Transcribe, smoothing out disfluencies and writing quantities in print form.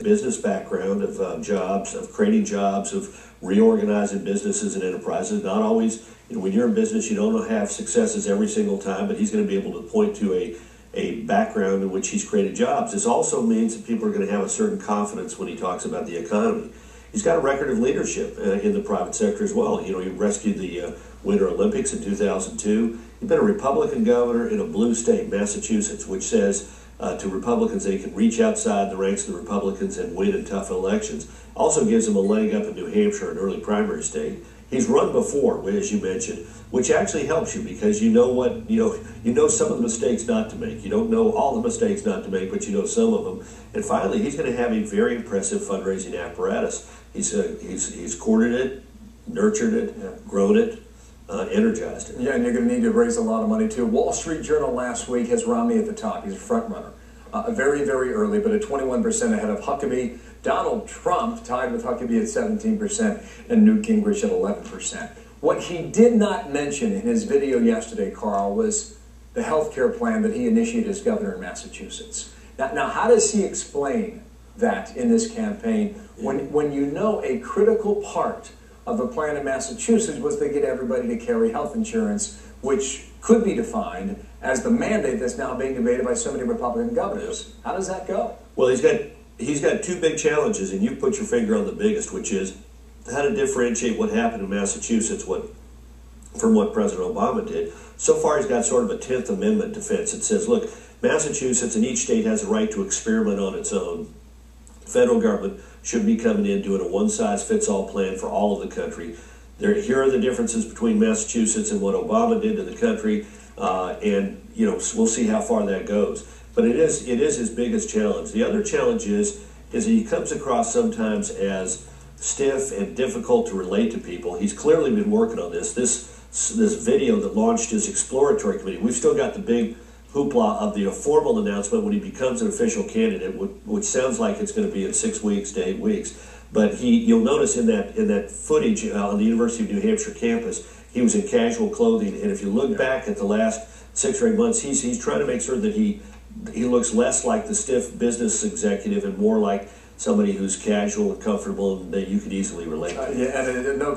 business background of jobs, of creating jobs, of reorganizing businesses and enterprises. Not always, when you're in business, you don't have successes every single time, but he's going to be able to point to a background in which he's created jobs. This also means that people are going to have a certain confidence when he talks about the economy. He's got a record of leadership in the private sector as well. He rescued the Winter Olympics in 2002. He's been a Republican governor in a blue state, Massachusetts, which says to Republicans they can reach outside the ranks of the Republicans and win in tough elections. Also gives him a leg up in New Hampshire, an early primary state. He's run before, as you mentioned, which actually helps you because you know some of the mistakes not to make. You don't know all the mistakes not to make, but you know some of them. And finally, he's going to have a very impressive fundraising apparatus. He's courted it, nurtured it, grown it, energized it. Yeah, and you're going to need to raise a lot of money too. Wall Street Journal last week has Romney at the top. He's a front runner. Very, very early, but at 21% ahead of Huckabee. Donald Trump tied with Huckabee at 17% and Newt Gingrich at 11%. What he did not mention in his video yesterday, Karl, was the health care plan that he initiated as governor in Massachusetts. Now how does he explain that in this campaign when you know a critical part of the plan in Massachusetts was to get everybody to carry health insurance, which could be defined as the mandate that's now being debated by so many Republican governors? How does that go? Well, he's got two big challenges, and you've put your finger on the biggest, which is how to differentiate what happened in Massachusetts from what President Obama did. So far, he's got sort of a 10th Amendment defense. It says, look, Massachusetts and each state has a right to experiment on its own. The federal government should be coming in doing a one-size-fits-all plan for all of the country. Here are the differences between Massachusetts and what Obama did to the country, and we'll see how far that goes. But it is his biggest challenge. The other challenge is he comes across sometimes as stiff and difficult to relate to people. He's clearly been working on this. This video that launched his exploratory committee. We've still got the big hoopla of the formal announcement when he becomes an official candidate, which sounds like it's going to be in 6 weeks to 8 weeks. But you'll notice in that footage on the University of New Hampshire campus, he was in casual clothing. And if you look back at the last 6 or 8 months, he's trying to make sure that he looks less like the stiff business executive and more like somebody who's casual and comfortable and that you could easily relate to. Yeah, and no